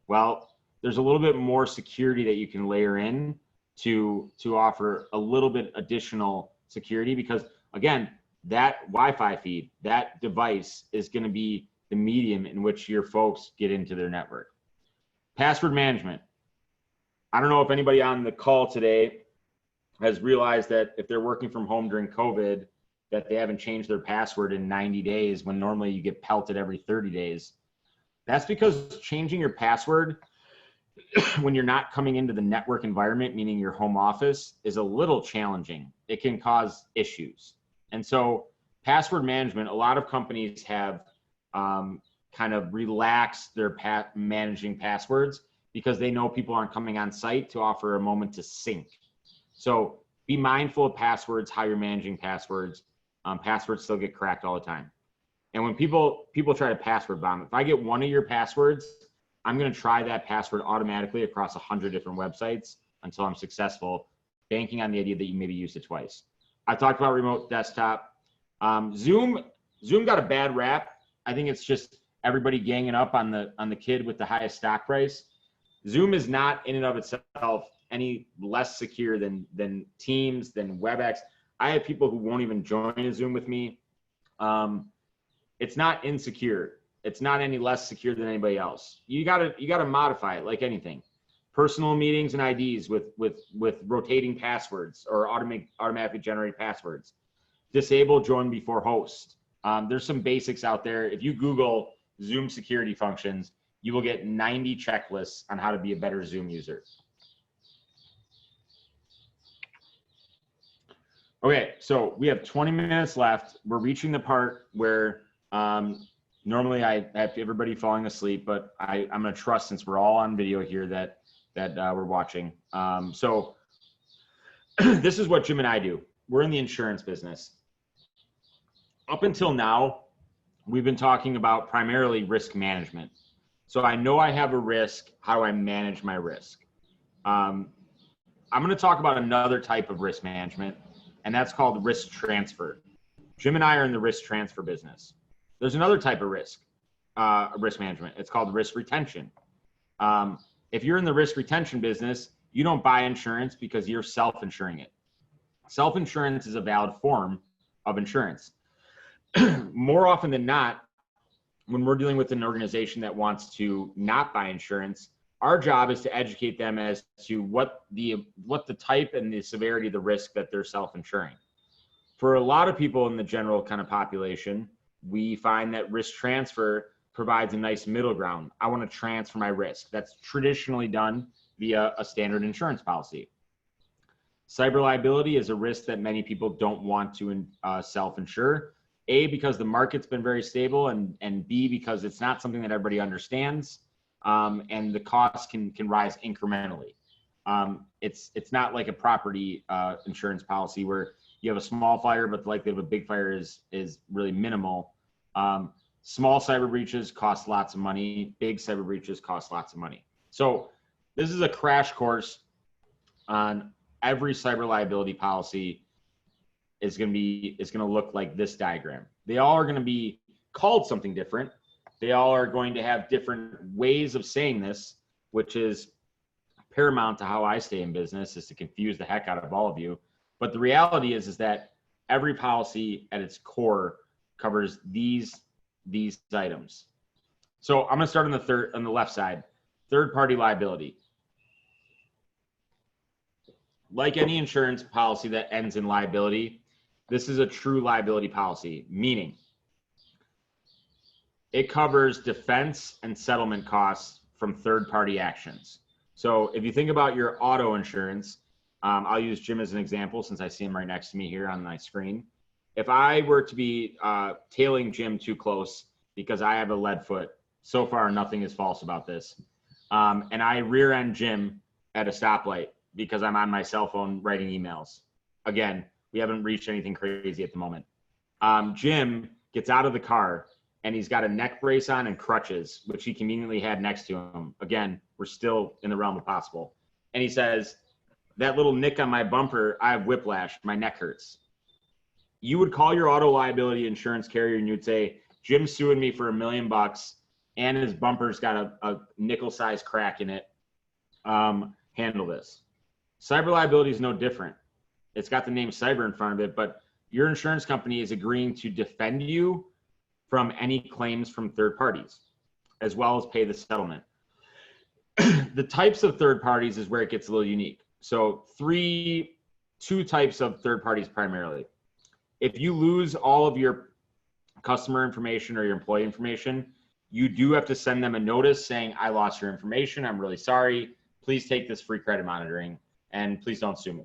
Well, there's a little bit more security that you can layer in to offer a little bit additional security, because again, that Wi-Fi feed, that device is going to be the medium in which your folks get into their network. Password management. I don't know if anybody on the call today has realized that if they're working from home during COVID, that they haven't changed their password in 90 days when normally you get pelted every 30 days. That's because changing your password when you're not coming into the network environment, meaning your home office, is a little challenging. It can cause issues. And so password management, a lot of companies have kind of relaxed their managing passwords because they know people aren't coming on site to offer a moment to sync. So be mindful of passwords, how you're managing passwords. Passwords still get cracked all the time. And when people try to password bomb, if I get one of your passwords, I'm going to try that password automatically across 100 different websites until I'm successful, banking on the idea that you maybe used it twice. I talked about remote desktop. Zoom got a bad rap. I think it's just everybody ganging up on the kid with the highest stock price. Zoom is not in and of itself any less secure than Teams, than WebEx. I have people who won't even join a Zoom with me. It's not insecure. It's not any less secure than anybody else. You gotta modify it like anything. Personal meetings and IDs with rotating passwords or automatically generate passwords. Disable join before host. There's some basics out there. If you Google Zoom security functions, you will get 90 checklists on how to be a better Zoom user. Okay, so we have 20 minutes left. We're reaching the part where normally I have everybody falling asleep, but I'm gonna trust, since we're all on video here, that we're watching. So this is what Jim and I do. We're in the insurance business. Up until now, we've been talking about primarily risk management. So I know I have a risk. How do I manage my risk? I'm going to talk about another type of risk management, and that's called risk transfer. Jim and I are in the risk transfer business. There's another type of risk management. It's called risk retention. If you're in the risk retention business, you don't buy insurance because you're self-insuring it. Self-insurance is a valid form of insurance. More often than not, when we're dealing with an organization that wants to not buy insurance, our job is to educate them as to what the type and the severity of the risk that they're self-insuring. For a lot of people in the general kind of population, we find that risk transfer provides a nice middle ground. I want to transfer my risk. That's traditionally done via a standard insurance policy. Cyber liability is a risk that many people don't want to self-insure. A, because the market's been very stable, and B, because it's not something that everybody understands, and the costs can rise incrementally. It's not like a property insurance policy where you have a small fire, but the likelihood of a big fire is really minimal. Small cyber breaches cost lots of money. Big cyber breaches cost lots of money. So this is a crash course on every cyber liability policy. Is going to look like this diagram. They all are going to be called something different. They all are going to have different ways of saying this, which is paramount to how I stay in business, is to confuse the heck out of all of you. But the reality is that every policy at its core covers these items. So I'm going to start on the left side, third-party liability. Like any insurance policy that ends in liability, this is a true liability policy, meaning it covers defense and settlement costs from third-party actions. So if you think about your auto insurance, I'll use Jim as an example since I see him right next to me here on my screen. If I were to be tailing Jim too close because I have a lead foot, so far nothing is false about this, and I rear-end Jim at a stoplight because I'm on my cell phone writing emails. Again, we haven't reached anything crazy at the moment. Jim gets out of the car and he's got a neck brace on and crutches, which he conveniently had next to him. Again, we're still in the realm of possible. And he says, that little nick on my bumper, I have whiplash, my neck hurts. You would call your auto liability insurance carrier and you'd say, Jim's suing me for $1 million and his bumper's got a nickel-sized crack in it. Handle this. Cyber liability is no different. It's got the name cyber in front of it, but your insurance company is agreeing to defend you from any claims from third parties, as well as pay the settlement. The types of third parties is where it gets a little unique. So two types of third parties primarily. If you lose all of your customer information or your employee information, you do have to send them a notice saying, I lost your information. I'm really sorry. Please take this free credit monitoring and please don't sue me.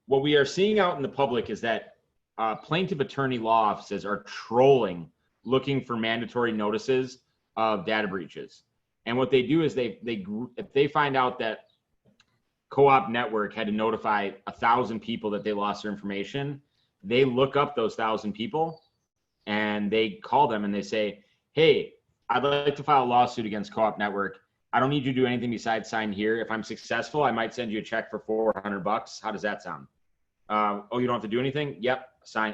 What we are seeing out in the public is that plaintiff attorney law offices are trolling, looking for mandatory notices of data breaches. And what they do is if they find out that Co-op Network had to notify 1,000 people that they lost their information, they look up those 1,000 people and they call them and they say, hey, I'd like to file a lawsuit against Co-op Network. I don't need you to do anything besides sign here. If I'm successful, I might send you a check for $400. How does that sound? Oh, you don't have to do anything? Yep,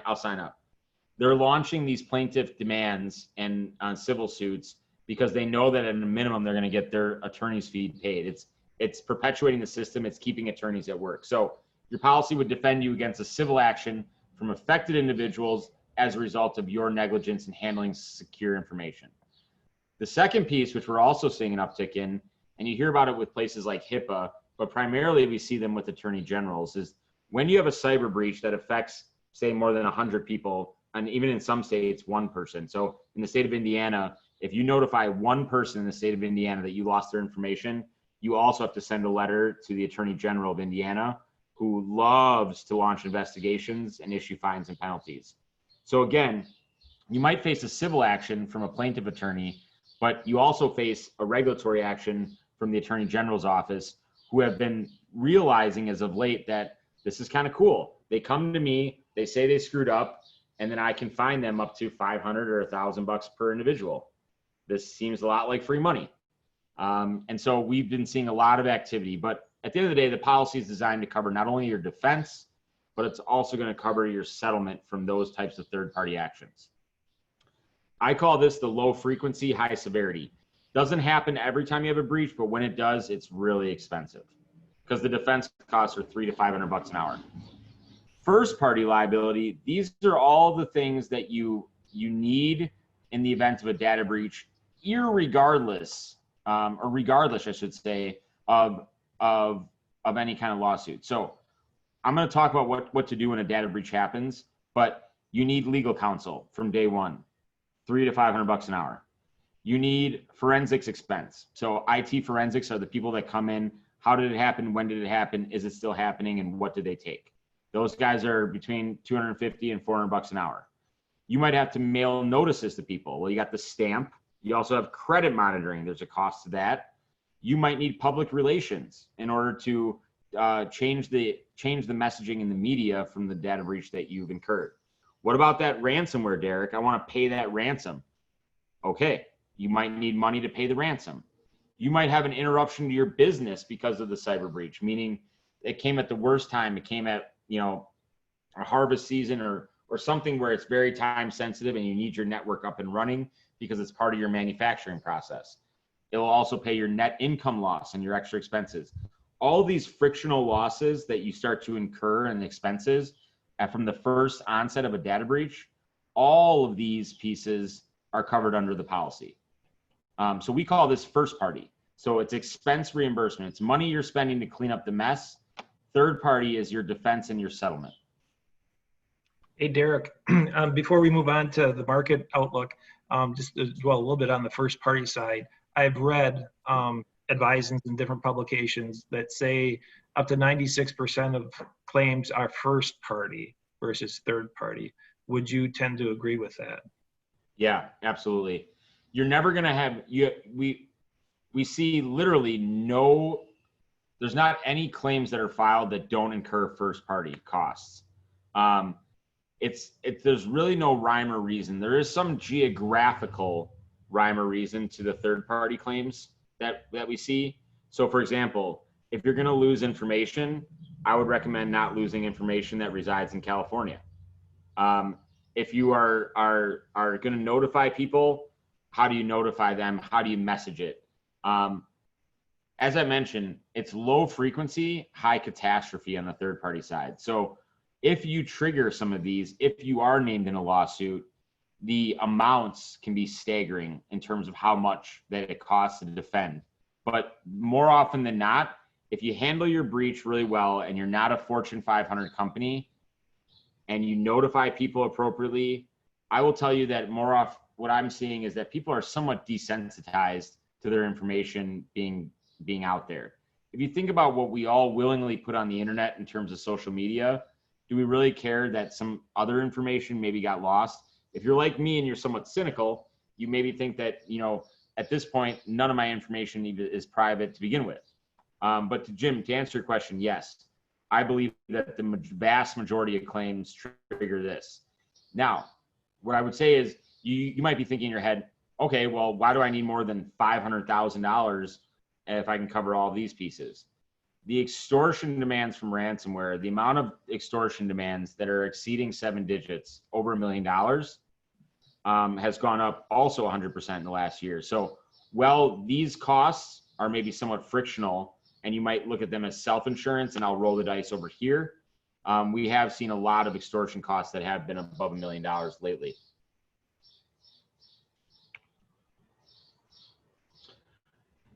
I'll sign up. They're launching these plaintiff demands and civil suits because they know that at a minimum they're going to get their attorney's fee paid. It's perpetuating the system. It's keeping attorneys at work. So your policy would defend you against a civil action from affected individuals as a result of your negligence in handling secure information. The second piece, which we're also seeing an uptick in, and you hear about it with places like HIPAA, but primarily we see them with attorney generals, is when you have a cyber breach that affects, say, more than 100 people, and even in some states, one person. So in the state of Indiana, if you notify one person in the state of Indiana that you lost their information, you also have to send a letter to the Attorney General of Indiana, who loves to launch investigations and issue fines and penalties. So again, you might face a civil action from a plaintiff attorney, but you also face a regulatory action from the Attorney General's office, who have been realizing as of late that this is kind of cool. They come to me, they say they screwed up, and then I can fine them up to $500 or $1,000 per individual. This seems a lot like free money. And so we've been seeing a lot of activity, but at the end of the day, the policy is designed to cover not only your defense, but it's also going to cover your settlement from those types of third-party actions. I call this the low frequency, high severity. Doesn't happen every time you have a breach, but when it does, it's really expensive because the defense costs are $300 to $500 an hour. First-party liability, these are all the things that you need in the event of a data breach, regardless, I should say, of any kind of lawsuit. So I'm going to talk about what to do when a data breach happens, but you need legal counsel from day one, $300 to $500 an hour. You need forensics expense. So IT forensics are the people that come in. How did it happen? When did it happen? Is it still happening? And what did they take? Those guys are between $250 and $400 an hour. You might have to mail notices to people. Well, you got the stamp. You also have credit monitoring. There's a cost to that. You might need public relations in order to change the messaging in the media from the data breach that you've incurred. What about that ransomware, Derek? I want to pay that ransom. Okay, you might need money to pay the ransom. You might have an interruption to your business because of the cyber breach, meaning it came at the worst time. It came at, a harvest season or something where it's very time sensitive and you need your network up and running because it's part of your manufacturing process. It will also pay your net income loss and your extra expenses. All these frictional losses that you start to incur and expenses from the first onset of a data breach, all of these pieces are covered under the policy. So we call this first party. So it's expense reimbursement. It's money you're spending to clean up the mess. Third party is your defense and your settlement. Hey, Derek, before we move on to the market outlook, just to dwell a little bit on the first party side, I've read advisings in different publications that say up to 96% of claims are first party versus third party. Would you tend to agree with that? Yeah, absolutely. You're never going to have, we see literally there's not any claims that are filed that don't incur first party costs. There's really no rhyme or reason. There is some geographical rhyme or reason to the third party claims that we see. So for example, if you're going to lose information, I would recommend not losing information that resides in California. If you are going to notify people, how do you notify them? How do you message it? As I mentioned, it's low frequency, high catastrophe on the third party side. So if you trigger some of these, if you are named in a lawsuit, the amounts can be staggering in terms of how much that it costs to defend. But more often than not, if you handle your breach really well and you're not a Fortune 500 company and you notify people appropriately, I will tell you that more often what I'm seeing is that people are somewhat desensitized to their information being out there. If you think about what we all willingly put on the internet in terms of social media, do we really care that some other information maybe got lost? If you're like me and you're somewhat cynical, you maybe think that, at this point, none of my information is private to begin with. But to answer your question, yes, I believe that the vast majority of claims trigger this. Now, what I would say is you might be thinking in your head, okay, well, why do I need more than $500,000 if I can cover all these pieces? The extortion demands from ransomware, the amount of extortion demands that are exceeding 7 digits, over $1 million, has gone up also 100% in the last year. So, these costs are maybe somewhat frictional, and you might look at them as self-insurance, and I'll roll the dice over here. We have seen a lot of extortion costs that have been above $1 million lately.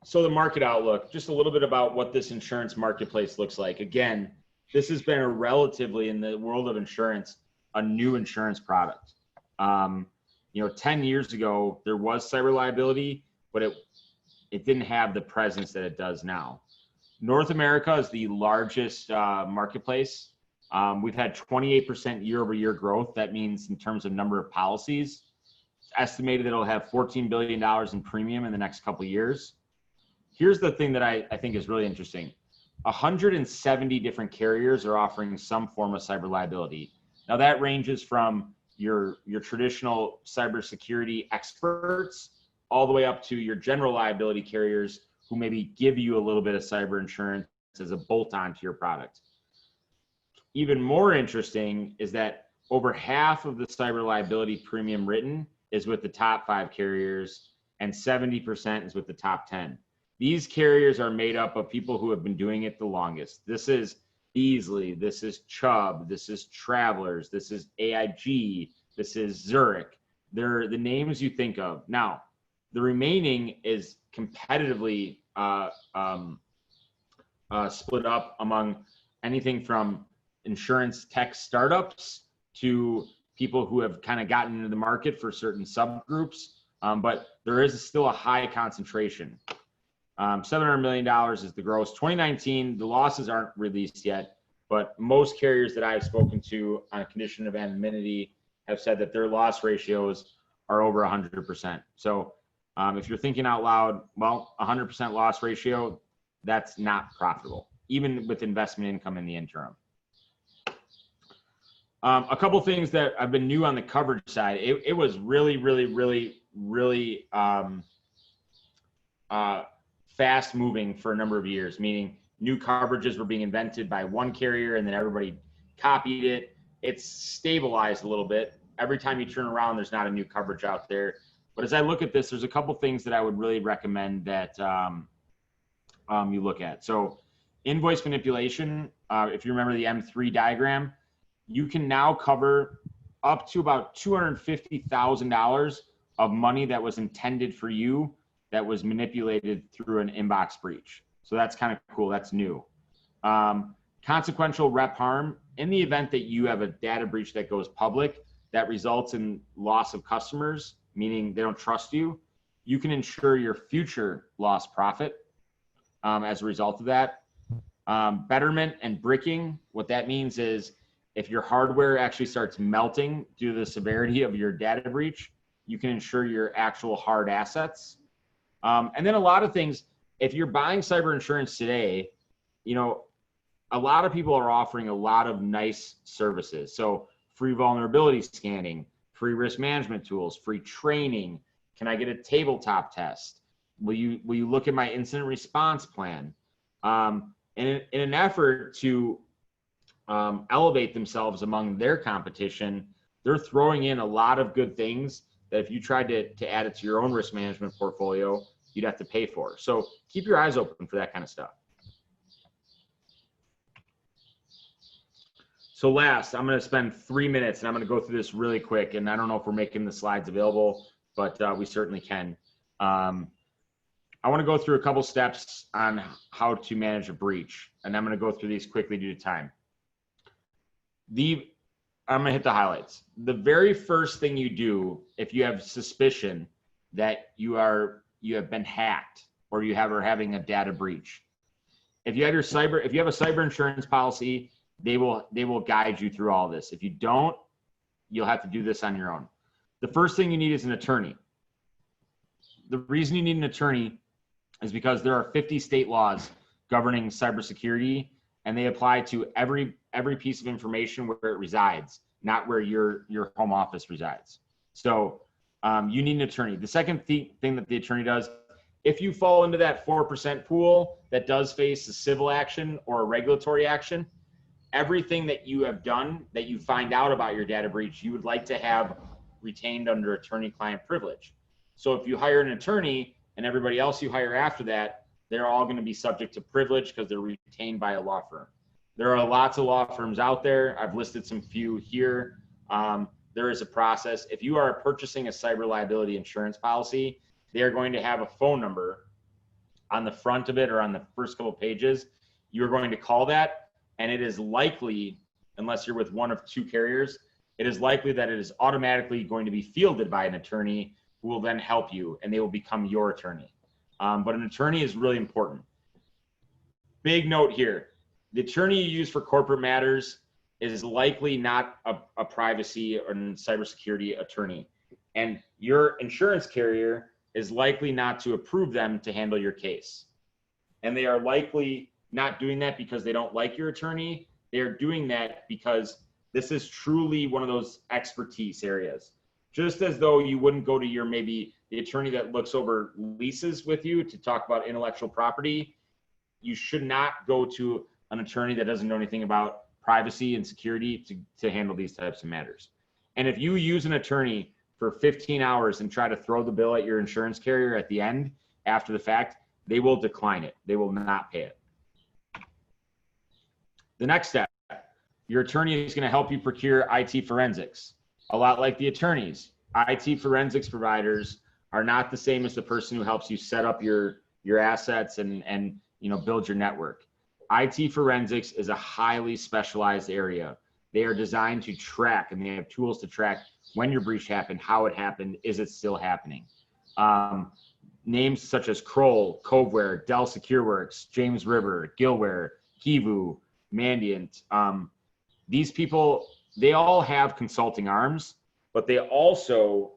So the market outlook, just a little bit about what this insurance marketplace looks like. Again, this has been a relatively, in the world of insurance, a new insurance product. 10 years ago, there was cyber liability, but it didn't have the presence that it does now. North America is the largest marketplace. We've had 28% year-over-year growth. That means in terms of number of policies, it's estimated that it'll have $14 billion in premium in the next couple of years. Here's the thing that I think is really interesting. 170 different carriers are offering some form of cyber liability. Now that ranges from your traditional cybersecurity experts all the way up to your general liability carriers who maybe give you a little bit of cyber insurance as a bolt-on to your product. Even more interesting is that over half of the cyber liability premium written is with the top 5 carriers, and 70% is with the top 10. These carriers are made up of people who have been doing it the longest. This is Beasley, this is Chubb, this is Travelers, this is AIG, this is Zurich. They're the names you think of. Now, the remaining is competitively split up among anything from insurance tech startups to people who have kind of gotten into the market for certain subgroups, but there is still a high concentration. $700 million is the gross. 2019, the losses aren't released yet, but most carriers that I've spoken to on a condition of anonymity have said that their loss ratios are over 100%. So if you're thinking out loud, well, 100% loss ratio, that's not profitable, even with investment income in the interim. A couple things that have been new on the coverage side. It was really fast moving for a number of years, meaning new coverages were being invented by one carrier and then everybody copied it. It's stabilized a little bit. Every time you turn around, there's not a new coverage out there. But as I look at this, there's a couple things that I would really recommend that you look at. So invoice manipulation, if you remember the M3 diagram, you can now cover up to about $250,000 of money that was intended for you that was manipulated through an inbox breach. So that's kind of cool. That's new. Consequential rep harm, in the event that you have a data breach that goes public that results in loss of customers, meaning they don't trust you, you can insure your future lost profit as a result of that. Betterment and bricking, what that means is if your hardware actually starts melting due to the severity of your data breach, you can insure your actual hard assets. And then a lot of things, if you're buying cyber insurance today, you know, a lot of people are offering a lot of nice services. So free vulnerability scanning, free risk management tools, free training. Can I get a tabletop test? Will you look at my incident response plan? In an effort to elevate themselves among their competition, they're throwing in a lot of good things that if you tried to add it to your own risk management portfolio, you'd have to pay for. So keep your eyes open for that kind of stuff. So last, I'm going to spend 3 minutes and I'm going to go through this really quick. And I don't know if we're making the slides available, but we certainly can. I want to go through a couple steps on how to manage a breach. And I'm going to go through these quickly due to time. I'm going to hit the highlights. The very first thing you do if you have suspicion that you have been hacked or are having a data breach. If you have a cyber insurance policy, they will guide you through all this. If you don't, you'll have to do this on your own. The first thing you need is an attorney. The reason you need an attorney is because there are 50 state laws governing cybersecurity, and they apply to every piece of information where it resides, not where your home office resides. So you need an attorney. The second thing that the attorney does, if you fall into that 4% pool that does face a civil action or a regulatory action, everything that you have done that you find out about your data breach, you would like to have retained under attorney-client privilege. So if you hire an attorney and everybody else you hire after that, they're all going to be subject to privilege because they're retained by a law firm. There are lots of law firms out there. I've listed some few here. There is a process. If you are purchasing a cyber liability insurance policy, they are going to have a phone number on the front of it or on the first couple pages. You're going to call that, and it is likely, unless you're with one of two carriers, it is likely that it is automatically going to be fielded by an attorney who will then help you, and they will become your attorney. But an attorney is really important. Big note here. The attorney you use for corporate matters is likely not a privacy or cybersecurity attorney. And your insurance carrier is likely not to approve them to handle your case. And they are likely not doing that because they don't like your attorney. They are doing that because this is truly one of those expertise areas. Just as though you wouldn't go to your maybe the attorney that looks over leases with you to talk about intellectual property, you should not go to an attorney that doesn't know anything about privacy and security to handle these types of matters. And if you use an attorney for 15 hours and try to throw the bill at your insurance carrier at the end, after the fact, they will decline it. They will not pay it. The next step, your attorney is going to help you procure IT forensics. A lot like the attorneys, IT forensics providers are not the same as the person who helps you set up your assets and build your network. IT forensics is a highly specialized area. They are designed to track, and they have tools to track when your breach happened, how it happened, is it still happening? Names such as Kroll, Coveware, Dell SecureWorks, James River, Gilware, Kivu, Mandiant. These people, they all have consulting arms, but they also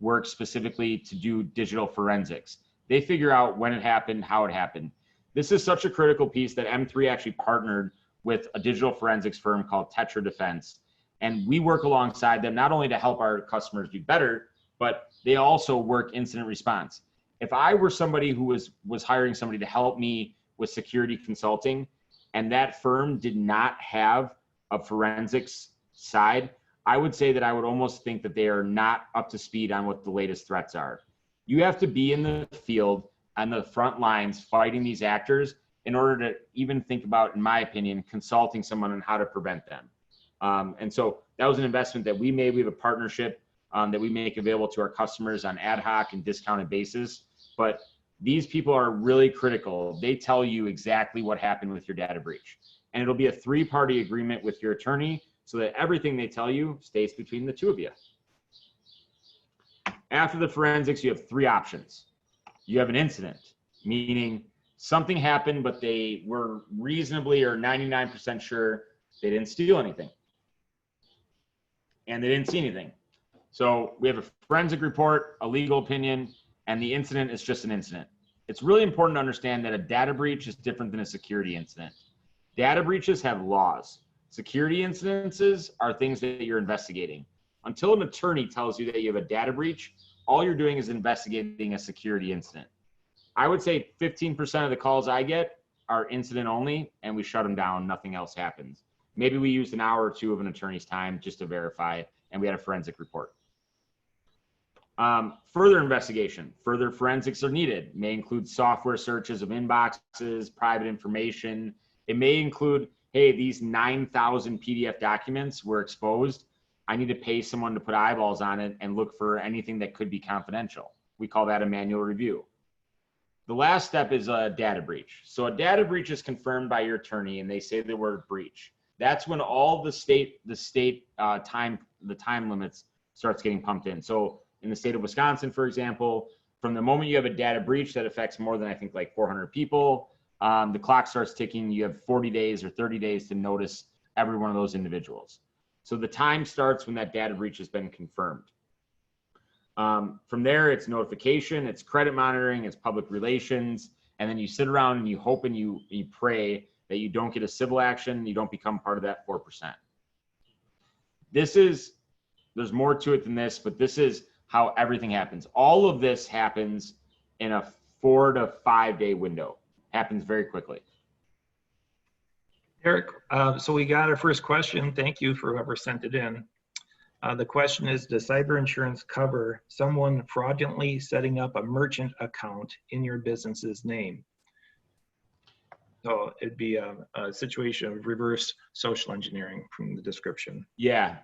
work specifically to do digital forensics. They figure out when it happened, how it happened. This is such a critical piece that M3 actually partnered with a digital forensics firm called Tetra Defense. And we work alongside them not only to help our customers do better, but they also work incident response. If I were somebody who was hiring somebody to help me with security consulting, and that firm did not have a forensics side, I would say that I would almost think that they are not up to speed on what the latest threats are. You have to be in the field on the front lines fighting these actors in order to even think about, in my opinion, consulting someone on how to prevent them. And so that was an investment that we made. We have a partnership that we make available to our customers on ad hoc and discounted basis. But these people are really critical. They tell you exactly what happened with your data breach. And it'll be a 3-party agreement with your attorney so that everything they tell you stays between the two of you. After the forensics, you have 3 options. You have an incident, meaning something happened, but they were reasonably or 99% sure they didn't steal anything. And they didn't see anything. So we have a forensic report, a legal opinion, and the incident is just an incident. It's really important to understand that a data breach is different than a security incident. Data breaches have laws. Security incidences are things that you're investigating. Until an attorney tells you that you have a data breach, all you're doing is investigating a security incident. I would say 15% of the calls I get are incident only, and we shut them down, nothing else happens. Maybe we used an hour or 2 of an attorney's time just to verify, and we had a forensic report. Further investigation, further forensics are needed. May include software searches of inboxes, private information. It may include, hey, these 9,000 PDF documents were exposed. I need to pay someone to put eyeballs on it and look for anything that could be confidential. We call that a manual review. The last step is a data breach. So a data breach is confirmed by your attorney and they say the word breach. That's when all the time limits starts getting pumped in. So in the state of Wisconsin, for example, from the moment you have a data breach that affects more than I think like 400 people, the clock starts ticking. You have 40 days or 30 days to notice every one of those individuals. So the time starts when that data breach has been confirmed. From there, it's notification, it's credit monitoring, it's public relations, and then you sit around and you hope and you pray that you don't get a civil action, you don't become part of that 4%. There's more to it than this, but this is how everything happens. All of this happens in a 4 to 5 day window. Happens very quickly. Eric, so we got our first question. Thank you for whoever sent it in. The question is, does cyber insurance cover someone fraudulently setting up a merchant account in your business's name? So it'd be a situation of reverse social engineering from the description. Yeah.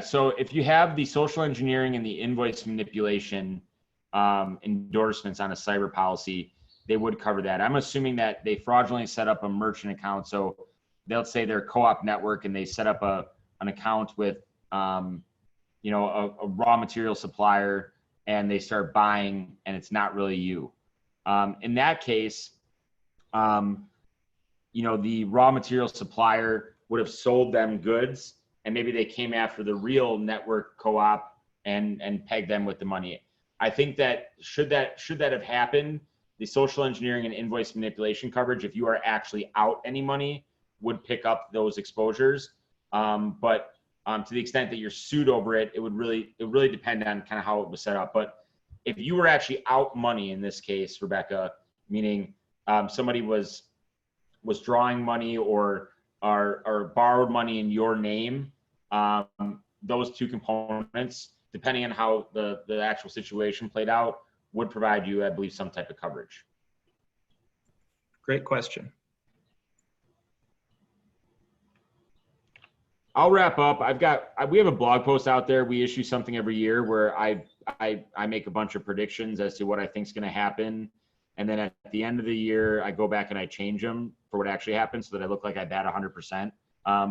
So if you have the social engineering and the invoice manipulation endorsements on a cyber policy, they would cover that. I'm assuming that they fraudulently set up a merchant account. So they'll say they're co-op network and they set up an account with a raw material supplier and they start buying and it's not really you. In that case, the raw material supplier would have sold them goods and maybe they came after the real network co-op and pegged them with the money. I think that should that have happened, the social engineering and invoice manipulation coverage, if you are actually out any money, would pick up those exposures. But To the extent that you're sued over it, it would really depend on kind of how it was set up. But if you were actually out money in this case, Rebecca, meaning somebody was drawing money or borrowed money in your name, those two components, depending on how the actual situation played out, would provide you, I believe, some type of coverage. Great question. I'll wrap up. We have a blog post out there. We issue something every year where I make a bunch of predictions as to what I think is going to happen. And then at the end of the year, I go back and I change them for what actually happens so that I look like I bat 100%.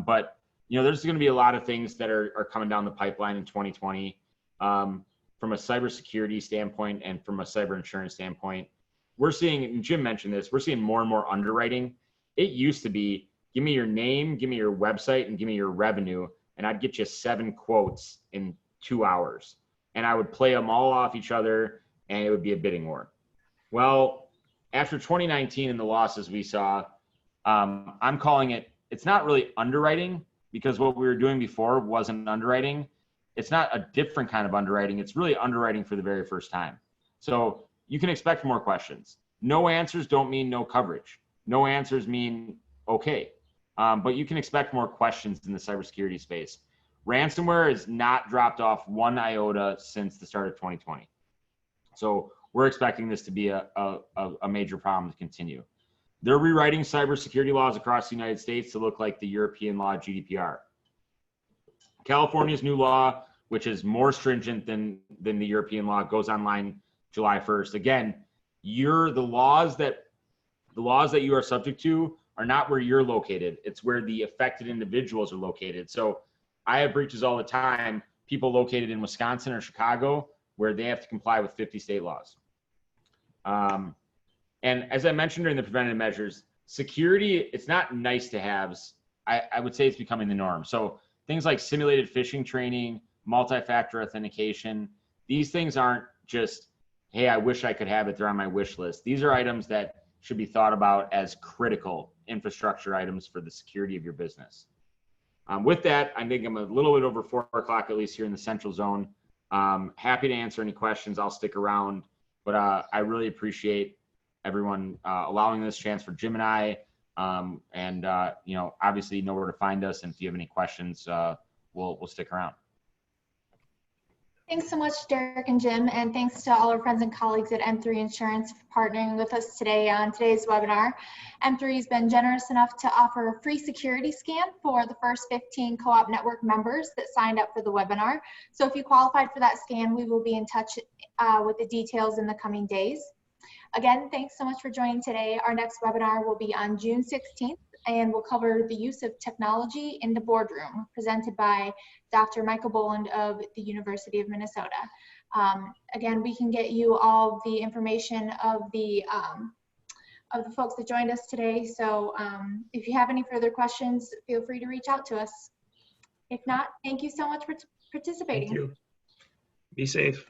But, there's going to be a lot of things that are coming down the pipeline in 2020 from a cybersecurity standpoint and from a cyber insurance standpoint. We're seeing, and Jim mentioned this, we're seeing more and more underwriting. It used to be, give me your name, give me your website, and give me your revenue, and I'd get you 7 quotes in 2 hours. And I would play them all off each other, and it would be a bidding war. Well, after 2019 and the losses we saw, I'm calling it, it's not really underwriting, because what we were doing before wasn't underwriting. It's not a different kind of underwriting. It's really underwriting for the very first time. So you can expect more questions. No answers don't mean no coverage. No answers mean okay. But you can expect more questions in the cybersecurity space. Ransomware has not dropped off one iota since the start of 2020. So we're expecting this to be a major problem to continue. They're rewriting cybersecurity laws across the United States to look like the European law GDPR. California's new law, which is more stringent than the European law, goes online July 1st. Again, the laws that you are subject to are not where you're located. It's where the affected individuals are located. So I have breaches all the time, people located in Wisconsin or Chicago, where they have to comply with 50 state laws. And as I mentioned during the preventative measures, security, it's not nice to haves. I would say it's becoming the norm. So things like simulated phishing training, multi-factor authentication, these things aren't just, hey, I wish I could have it, they're on my wish list. These are items that should be thought about as critical infrastructure items for the security of your business. With that, I think I'm a little bit over 4 o'clock, at least here in the central zone. Happy to answer any questions. I'll stick around, but I really appreciate everyone allowing this chance for Jim and I. Obviously you know where to find us. And if you have any questions, we'll stick around. Thanks so much, Derek and Jim, and thanks to all our friends and colleagues at M3 Insurance for partnering with us today on today's webinar. M3 has been generous enough to offer a free security scan for the first 15 Co-op Network members that signed up for the webinar. So if you qualified for that scan, we will be in touch with the details in the coming days. Again, thanks so much for joining today. Our next webinar will be on June 16th, and we'll cover the use of technology in the boardroom, presented by Dr. Michael Boland of the University of Minnesota. Again, we can get you all the information of the folks that joined us today. So if you have any further questions, feel free to reach out to us. If not, thank you so much for participating. Thank you. Be safe.